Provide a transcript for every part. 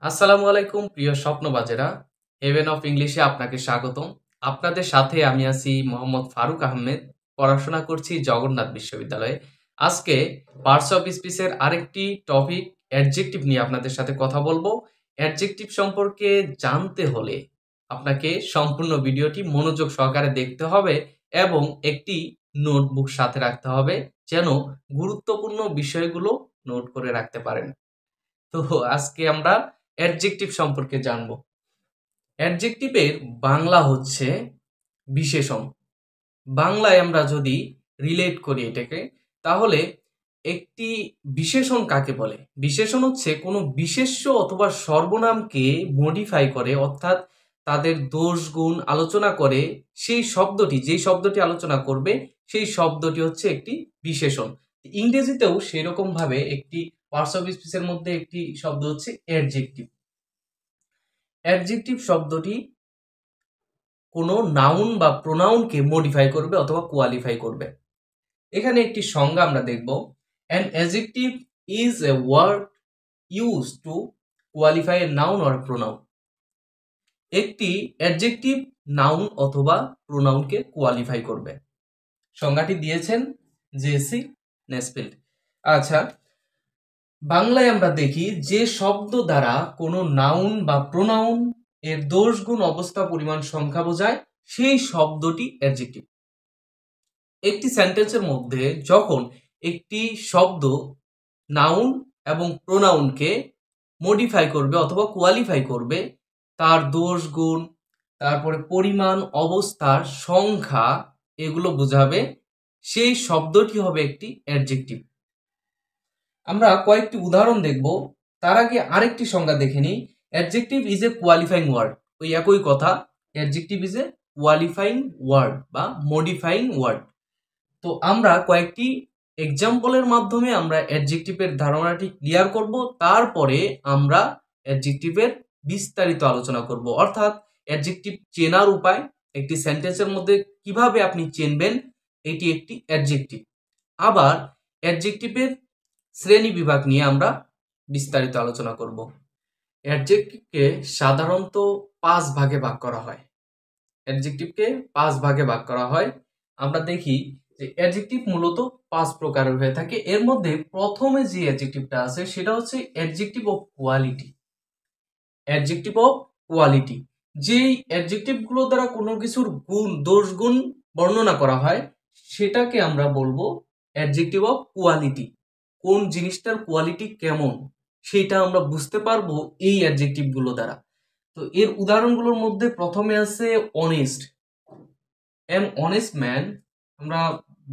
আসসালামু আলাইকুম প্রিয় স্বপ্নবাজেরা, হেভেন অফ ইংলিশে আপনাকে স্বাগতম। আপনাদের সাথে আমি আছি মোহাম্মদ ফারুক আহমেদ। পড়াশোনা করছি জগন্নাথ বিশ্ববিদ্যালয়ে। আজকে পার্টস অফ স্পিচের আরেকটি টপিক অ্যাডজেক্টিভ নিয়ে আপনাদের সাথে কথা বলবো। অ্যাডজেক্টিভ সম্পর্কে জানতে হলে আপনাকে সম্পূর্ণ ভিডিওটি মনোযোগ সহকারে দেখতে হবে এবং একটি নোটবুক সাথে রাখতে হবে, যেন গুরুত্বপূর্ণ বিষয়গুলো নোট করে রাখতে পারেন। তো আজকে আমরা অ্যাডজেক্টিভ সম্পর্কে জানবো। অ্যাডজেক্টিভের বাংলা হচ্ছে বিশেষণ। বাংলায় আমরা যদি রিলেট করি এটাকে, তাহলে একটি বিশেষণ কাকে বলে? বিশেষণ হচ্ছে কোনো বিশেষ্য অথবা সর্বনামকে মডিফাই করে, অর্থাৎ তাদের দোষ গুণ আলোচনা করে সেই শব্দটি, যেই শব্দটি আলোচনা করবে সেই শব্দটি হচ্ছে একটি বিশেষণ। ইংরেজিতেও সেরকম ভাবে একটি পার্টস অফ স্পিচের মধ্যে একটি শব্দ হচ্ছে অ্যাডজেক্টিভ। অ্যাডজেক্টিভ শব্দটি কোনো নাউন বা প্রোনাউনকে মডিফাই করবে অথবা কোয়ালিফাই করবে। এখানে একটি সংজ্ঞা আমরা দেখব। An adjective is a word use to qualify a noun or pronoun. একটি অ্যাডজেক্টিভ নাউন অথবা প্রোনাউনকে কোয়ালিফাই করবে। সংজ্ঞাটি দিয়েছেন জেসি নেসফিল্ড। আচ্ছা, বাংলায় আমরা দেখি যে শব্দ দ্বারা কোনো নাউন বা প্রোনাউন এর দোষ গুণ অবস্থা পরিমাণ সংখ্যা বোঝায় সেই শব্দটি অ্যাডজেক্টিভ। একটি সেন্টেন্সের মধ্যে যখন একটি শব্দ নাউন এবং প্রোনাউনকে মডিফাই করবে অথবা কোয়ালিফাই করবে, তার দোষ গুণ, তারপরে পরিমাণ, অবস্থার সংখ্যা, এগুলো বোঝাবে, সেই শব্দটি হবে একটি অ্যাডজেক্টিভ। আমরা কয়েকটি উদাহরণ দেখব। তার আগে আরেকটি সংজ্ঞা দেখে নিই। Adjective is a qualifying word. ওই একই কথা, adjective is a qualifying word বা মডিফাইং ওয়ার্ড। তো আমরা কয়েকটি এক্সাম্পলের মাধ্যমে আমরা অ্যাডজেক্টিভের ধারণাটি ক্লিয়ার করব, তারপরে আমরা অ্যাডজেক্টিভের বিস্তারিত আলোচনা করব, অর্থাৎ অ্যাডজেক্টিভ চেনার উপায়, একটি সেন্টেন্সের মধ্যে কিভাবে আপনি চিনবেন এটি একটি অ্যাডজেক্টিভ। আবার অ্যাডজেক্টিভের শ্রেণী বিভাগ নিয়ে আমরা বিস্তারিত আলোচনা করব। অ্যাডজেক্টিভকে সাধারণত 5 ভাগে ভাগ করা হয়। অ্যাডজেক্টিভকে 5 ভাগে ভাগ করা হয়। আমরা দেখি যে অ্যাডজেক্টিভ মূলত 5 প্রকারের হয়ে থাকে। এর মধ্যে প্রথমে যে অ্যাডজেক্টিভটা আছে সেটা হচ্ছে adjective of quality. Adjective of quality, যেই অ্যাডজেক্টিভগুলো দ্বারা কোনো কিছুর গুণ, দোষ গুণ বর্ণনা করা হয় সেটাকে আমরা বলবো অ্যাডজেক্টিভ অফ কোয়ালিটি। কোন জিনিসটার কোয়ালিটি কেমন সেটা আমরা বুঝতে পারবো এই অ্যাডজেক্টিভগুলো দ্বারা। তো এর উদাহরণগুলোর মধ্যে প্রথমে আছে অনেস্ট। অ্যান অনেস্ট ম্যান, আমরা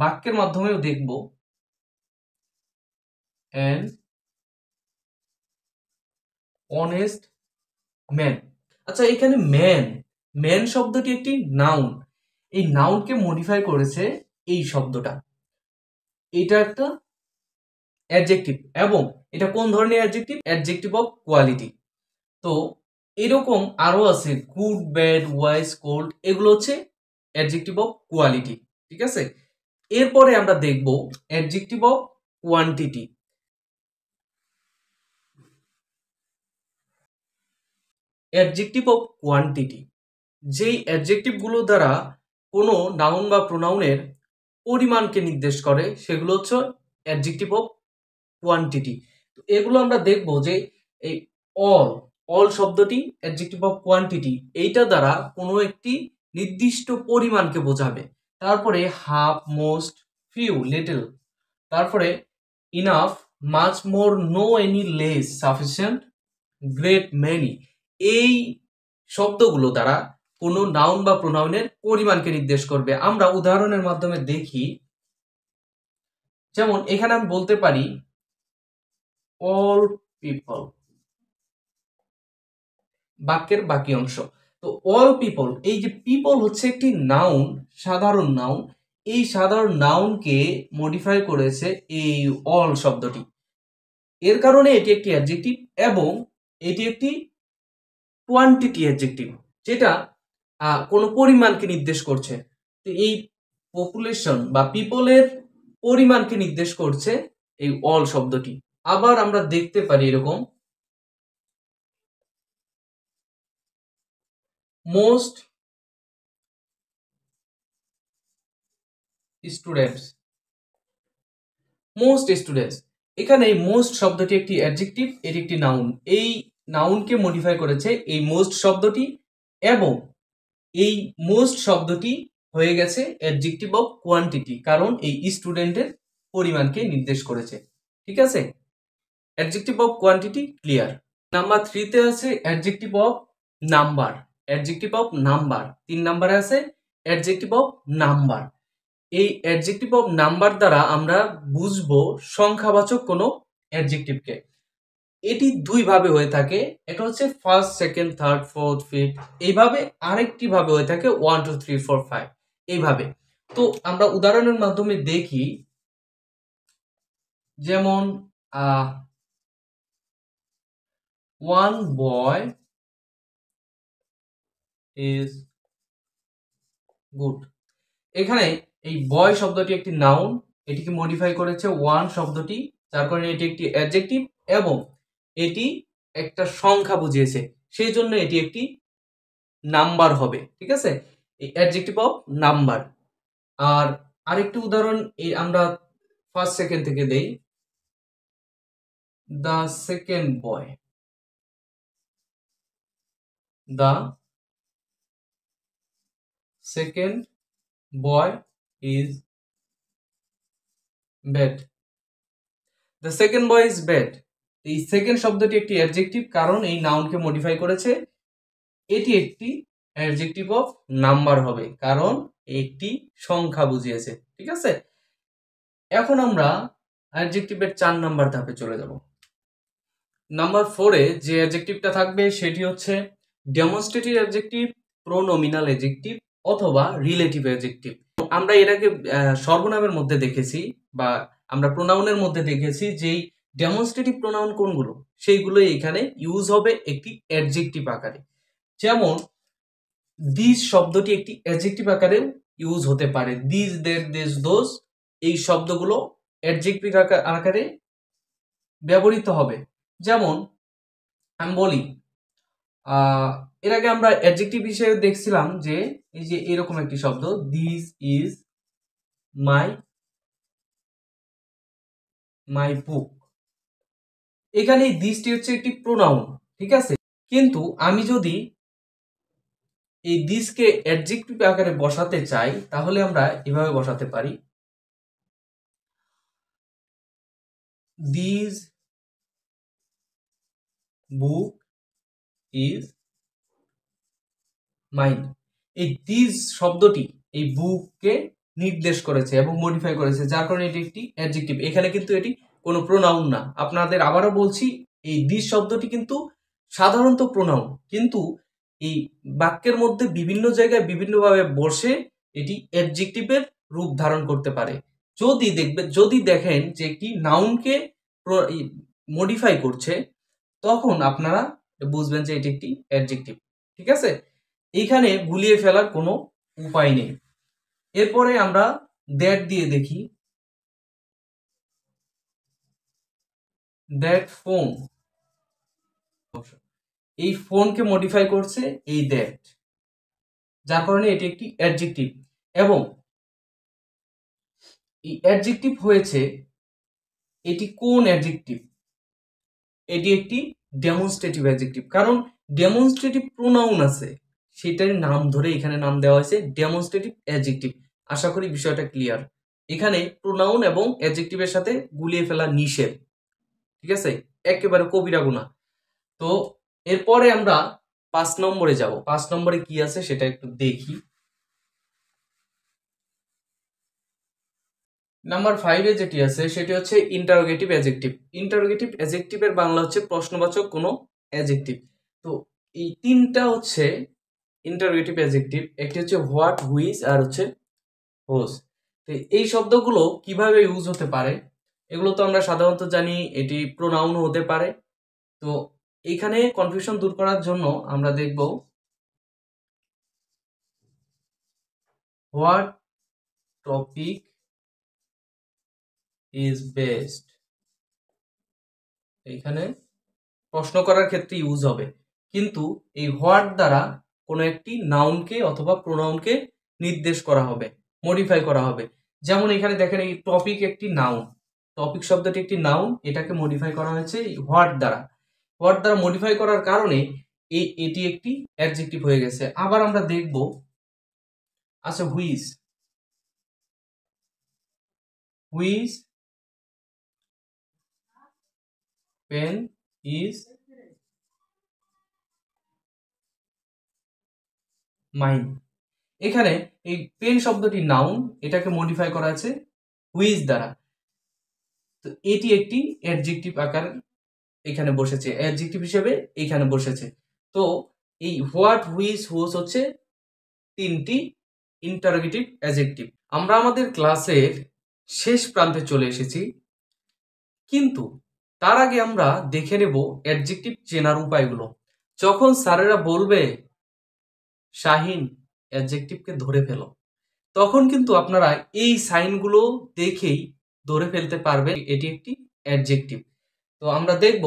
বাক্যের মাধ্যমেও দেখব। An honest man. আচ্ছা, এখানে ম্যান, ম্যান শব্দটি একটি নাউন। এই নাউনকে মডিফাই করেছে এই শব্দটা। এটা একটা অ্যাডজেক্টিভ, এবং এটা কোন ধরনের অ্যাডজেক্টিভ? Adjective of quality. তো এরকম আরো আছে গুড, ব্যাড, ওয়াইজ, কোল্ড, এগুলো হচ্ছে অ্যাডজেক্টিভ অফ কোয়ালিটি। ঠিক আছে, এরপরে আমরা দেখব adjective of quantity. Adjective of quantity, যেই অ্যাডজেক্টিভগুলো দ্বারা কোনো নাউন বা প্রোনাউনের পরিমাণকে নির্দেশ করে সেগুলো হচ্ছে অ্যাডজেক্টিভ অফ কোয়ান্টিটি। তো এগুলো আমরা দেখব যে এই অল, অল শব্দটি অ্যাডজেক্টিভ অফ কোয়ান্টিটি, এইটা দ্বারা কোনো একটি নির্দিষ্ট পরিমাণকে বোঝাবে। তারপরে হাফ, মোস্ট, ফিউ, লিটল, তারপরে enough, much more, no any, less, sufficient, great, many, এই শব্দগুলো দ্বারা কোনো নাউন বা প্রোনাউনের পরিমাণকে নির্দেশ করবে। আমরা উদাহরণের মাধ্যমে দেখি। যেমন এখানে আমি বলতে পারি অল পিপল, বাক্যের বাকি অংশ। তো অল পিপল, এই যে পিপল হচ্ছে একটি নাউন, সাধারণ নাউন। এই সাধারণ নাউনকে মডিফাই করেছে এই অল শব্দটি। এর কারণে এটি একটি অ্যাডজেক্টিভ এবং এটি একটি কোয়ান্টিটি অ্যাডজেক্টিভ, যেটা কোনো পরিমাণকে নির্দেশ করছে। তো এই পপুলেশন বা পিপলের পরিমাণকে নির্দেশ করছে এই অল শব্দটি। আবার আমরা দেখতে পারি এরকম মোস্ট স্টুডেন্টস, মোস্ট স্টুডেন্টস, এখানে মোস্ট শব্দটি একটি অ্যাডজেক্টিভ, এটি একটি নাউন। এই নাউনকে মডিফাই করেছে এই মোস্ট শব্দটি, এবং এই মোস্ট শব্দটি হয়ে গেছে অ্যাডজেক্টিভ অফ কোয়ান্টিটি, কারণ এই স্টুডেন্টের পরিমাণকে নির্দেশ করেছে। ঠিক আছে, adjective of quantity clear. Number 3 তে আছে adjective of number. Adjective of number 3 নম্বরে আছে অ্যাডজেক্টিভ অফ নাম্বার। এই অ্যাডজেক্টিভ অফ নাম্বার দ্বারা আমরা বুঝবো সংখ্যাবাচক কোনো অ্যাডজেক্টিভকে। এটি দুই ভাবে হয়ে থাকে, এটা হচ্ছে first, second, third, fourth, fifth, এইভাবে। আরেকটি ভাবে হয়ে থাকে 1 2 3 4 5 এইভাবে। তো আমরা উদাহরণের মাধ্যমে দেখি, যেমন ওয়ান বয় ইজ গুড। এখানে এই বয় শব্দটি একটি নাউন, এটিকে মডিফাই করেছে ওয়ান শব্দটি, যার কারণে এটি একটি অ্যাডজেক্টিভ এবং এটি একটা সংখ্যা বুঝিয়েছে, সেই জন্য এটি একটি নাম্বার হবে। ঠিক আছে, এই অ্যাডজেক্টিভ অফ নাম্বার। আর আরেকটি উদাহরণ এই আমরা ফার্স্ট সেকেন্ড থেকে দেই, the second boy, the second boy is bad. The second boy is bad, এই সেকেন্ড শব্দটি একটি অ্যাডজেক্টিভ, কারণ এই নাউনকে মডিফাই করেছে। এটি একটি অ্যাডজেক্টিভ অফ নাম্বার হবে, কারণ একটি সংখ্যা বুঝিয়েছে। ঠিক আছে, এখন আমরা অ্যাডজেক্টিভের 4 নাম্বার ধাপে চলে যাব। নাম্বার 4-এ যে অ্যাডজেক্টিভটা থাকবে সেটি হচ্ছে ডেমনস্ট্রেটিভ অ্যাডজেক্টিভ, প্রোনোমিনাল অ্যাডজেক্টিভ অথবা রিলেটিভ অ্যাডজেক্টিভ। আমরা এর আগে সর্বনামের মধ্যে দেখেছি বা আমরা প্রোনাউনের মধ্যে দেখেছি যে ডেমনস্ট্রেটিভ প্রোনাউন কোনগুলো, সেইগুলো এখানে ইউজ হবে একটি অ্যাডজেক্টিভ আকারে। যেমন দিস শব্দটি একটি অ্যাডজেক্টিভ আকারে ইউজ হতে পারে, দিস, দের, দেশ, দোজ, এই শব্দগুলো অ্যাডজেক্টিভ আকারে ব্যবহৃত হবে। যেমন আমি বলি, এর আগে আমরা অ্যাডজেক্টিভ হিসেবে দেখছিলাম যে এই যে এরকম একটি শব্দ, দিস ইজ মাই বুক। এখানে দিসটি হচ্ছে একটি প্রোনাউন। ঠিক আছে, কিন্তু আমি যদি এই দিসকে অ্যাডজেক্টিভ আকারে বসাতে চাই, তাহলে আমরা এভাবে বসাতে পারি, দিস বুক ইজ মাইন। এই দিস শব্দটি এই বুককে নির্দেশ করেছে এবং মডিফাই করেছে, যার কারণে এটি একটি অ্যাডজেক্টিভ। এখানে কিন্তু এটি কোনো প্রোনাউন না। আপনাদের আবারও বলছি, এই দিস শব্দটি কিন্তু সাধারণত প্রোনাউন, কিন্তু এই বাক্যের মধ্যে বিভিন্ন জায়গায় বিভিন্নভাবে বসে এটি অ্যাডজেক্টিভের রূপ ধারণ করতে পারে। যদি দেখেন যে একটি নাউনকে মডিফাই করছে, তখন আপনারা বুঝবেন যে এটি একটি অ্যাডজেক্টিভ। ঠিক আছে, এইখানে গুলিয়ে ফেলার কোনো উপায় নেই। এরপরে আমরা দ্যাট দিয়ে দেখি, দ্যাট ফোন, এই ফোনকে মডিফাই করছে এই দ্যাট, যার কারণে এটি একটি অ্যাডজেক্টিভ। এবং এই অ্যাডজেক্টিভ হয়েছে, এটি কোন অ্যাডজেক্টিভ? এটি একটি ডেমনস্ট্রেটিভ অ্যাডজেক্টিভ, কারণ ডেমনস্ট্রেটিভ প্রোনাউন আছে, সেটার নাম ধরে এখানে নাম দেওয়া হয়েছে ডেমনস্ট্রেটিভ অ্যাডজেক্টিভ। আশা করি বিষয়টা ক্লিয়ার। এখানে প্রোনাউন এবং অ্যাডজেক্টিভের সাথে গুলিয়ে ফেলা নিষেধ। ঠিক আছে, একেবারে কবিরা গুনাহ। তো এরপরে আমরা 5 নম্বরে যাব। 5 নম্বরে কি আছে সেটা একটু দেখি। নাম্বার 5-এ যেটি আছে সেটি হচ্ছে ইন্টারোগেটিভ অ্যাডজেক্টিভ। ইন্টারোগেটিভ অ্যাডজেক্টিভের বাংলা হচ্ছে প্রশ্নবাচক কোনো অ্যাডজেক্টিভ। তো এই তিনটা হচ্ছে ইন্টারোগেটিভ অ্যাডজেক্টিভ। একটি হচ্ছে হোয়াট, হুইচ আর হচ্ছে হোজ। তো এই শব্দগুলো কিভাবে ইউজ হতে পারে, এগুলো তো আমরা সাধারণত জানি এটি প্রোনাউন হতে পারে। তো এইখানে কনফিউশন দূর করার জন্য আমরা দেখব হোয়াট টপিক ইজ বেস্ট, এইখানে প্রশ্ন করার ক্ষেত্রে ইউজ হবে, কিন্তু এই হোয়াট দ্বারা কোনো একটি নাউনকে অথবা প্রোনাউনকে নির্দেশ করা হবে, মডিফাই করা হবে। যেমন এখানে দেখেন এই টপিক একটি নাউন, টপিক শব্দটি একটি নাউন, এটাকে মডিফাই করা হয়েছে হোয়াট দ্বারা। হোয়াট দ্বারা মডিফাই করার কারণে এটি একটি অ্যাডজেক্টিভ হয়ে গেছে। আবার আমরা দেখব, আচ্ছা হুইচ পেন ইজ মাইন। এখানে এই পেন শব্দটি নাউন, এটাকে মডিফাই করা আছে হুইচ দ্বারা। তো এটি একটি অ্যাডজেক্টিভ আকার এখানে বসেছে, অ্যাডজেক্টিভ হিসেবে এখানে বসেছে। তো এই হোয়াট, হুইচ, হুজ হচ্ছে তিনটি ইন্টারোগেটিভ অ্যাডজেক্টিভ। আমরা আমাদের ক্লাসের শেষ প্রান্তে চলে এসেছি, কিন্তু তার আগে আমরা দেখে নেব অ্যাডজেক্টিভ চেনার উপায়গুলো। যখন স্যারেরা বলবে শাহিন অ্যাডজেক্টিভকে ধরে ফেলো, তখন কিন্তু আপনারা এই সাইনগুলো দেখেই ধরে ফেলতে পারবেন এটি একটি অ্যাডজেক্টিভ। তো আমরা দেখব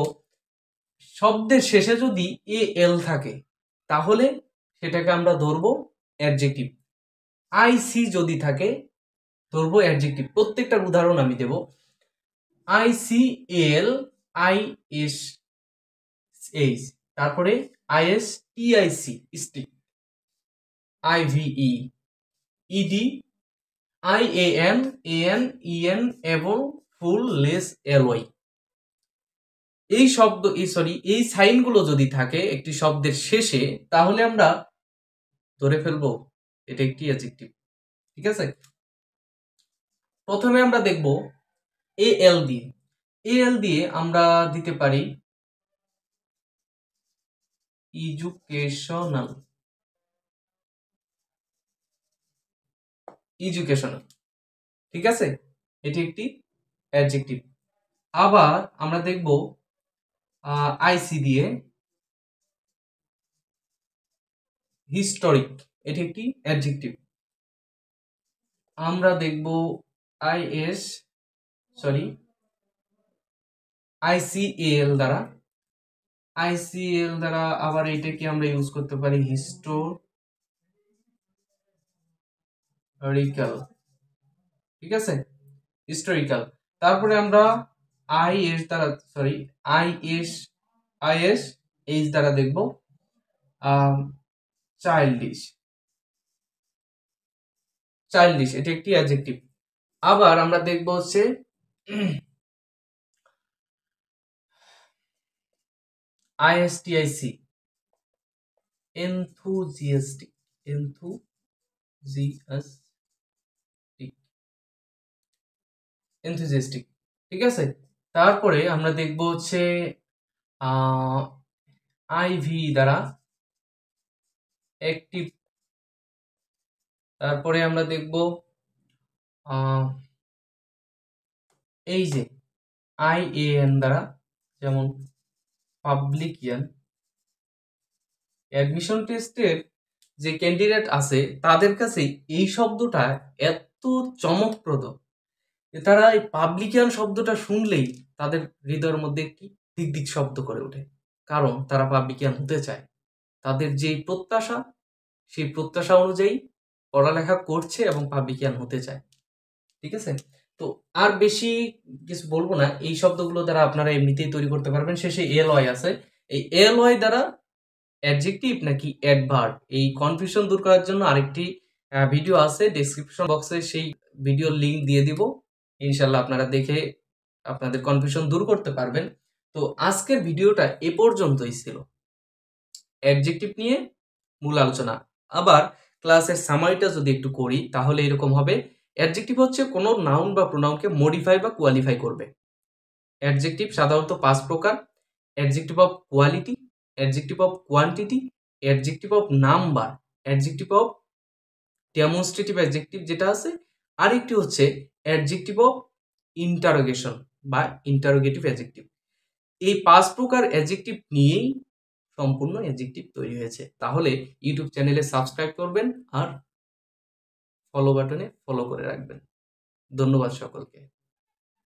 শব্দের শেষে যদি এ এল থাকে তাহলে সেটাকে আমরা ধরবো অ্যাডজেক্টিভ। আই সি যদি থাকে ধরবো অ্যাডজেক্টিভ। প্রত্যেকটার উদাহরণ আমি দেব। I C L, I S H, তারপরে I S T I C stick, I V E E D, I A N E N এবং ফুল লেস এল ওয়াই। এই শব্দ এই সাইনগুলো যদি থাকে একটি শব্দের শেষে তাহলে আমরা ধরে ফেলবো এটা একটি অ্যাডজেক্টিভ। ঠিক আছে, প্রথমে আমরা দেখব এ এল দিয়ে। এ এল দিয়ে আমরা দিতে পারি এডুকেশনাল, ঠিক আছে, এটি একটি অ্যাডজেক্টিভ। আবার আমরা দেখব আইসি দিয়ে হিস্টোরিক, এটি একটি অ্যাডজেক্টিভ। আমরা দেখব আইসিএল দ্বারা আবার এটাকে আমরা ইউজ করতে পারি হিস্টোরিক্যাল, ঠিক আছে, হিস্টোরিক্যাল। তারপরে আমরা আইএস এইচ দ্বারা দেখব চাইল্ডিশ, এটি একটি অ্যাডজেক্টিভ। আবার আমরা দেখব হচ্ছে আইএসটিআইসি, এনথুজিয়াস্টিক, ঠিক আছে। তারপরে আমরা দেখব হচ্ছে আইভি দ্বারা অ্যাক্টিভ। তারপরে আমরা দেখব এই যে আইএএন দ্বারা, যেমন পাবলিকিয়ান। অ্যাডমিশন টেস্টের যে ক্যান্ডিডেট আছে তাদের কাছে এই শব্দটা এত চমকপ্রদ যে তারা এই পাবলিকিয়ান শব্দটা শুনলেই তাদের হৃদয়ের মধ্যে একটি দিক দিক শব্দ করে ওঠে, কারণ তারা পাবলিকিয়ান হতে চায়। তাদের যে প্রত্যাশা, সেই প্রত্যাশা অনুযায়ী পড়ালেখা করছে এবং পাবলিকিয়ান হতে চায়। ঠিক আছে, তো আর বেশি কিছু বলবো না। এই শব্দগুলো দ্বারা আপনারা এমনিতেই তৈরি করতে পারবেন। শেষে এল ওয়াই আছে, এই এল ওয়াই দ্বারা অ্যাডজেক্টিভ নাকি অ্যাডভার্ব, এই কনফিউশন দূর করার জন্য আরেকটি ভিডিও আছে, ডেসক্রিপশন বক্সে সেই ভিডিওর লিংক দিয়ে দিব। ইনশাল্লাহ আপনারা দেখে আপনাদের কনফিউশন দূর করতে পারবেন। তো আজকের ভিডিওটা এ পর্যন্তই ছিল, অ্যাডজেক্টিভ নিয়ে মূল আলোচনা। আবার ক্লাসের সামারিটা যদি একটু করি তাহলে এরকম হবে। অ্যাডজেক্টিভ হচ্ছে কোনো নাউন বা প্রোনাউনকে মডিফাই বা কোয়ালিফাই করবে। অ্যাডজেক্টিভ সাধারণত 5 প্রকার: adjective of quality, adjective of quantity, adjective of number, adjective of demonstrative adjective যেটা আছে, আরেকটি হচ্ছে অ্যাডজেক্টিভ অফ ইন্টারোগেশন বা ইন্টারোগেটিভ অ্যাডজেক্টিভ। এই 5 প্রকার অ্যাডজেক্টিভ নিয়েই সম্পূর্ণ অ্যাডজেক্টিভ তৈরি হয়েছে। তাহলে ইউটিউব চ্যানেলে সাবস্ক্রাইব করবেন আর ফলো বাটনে ফলো করে রাখবেন। ধন্যবাদ সকলকে।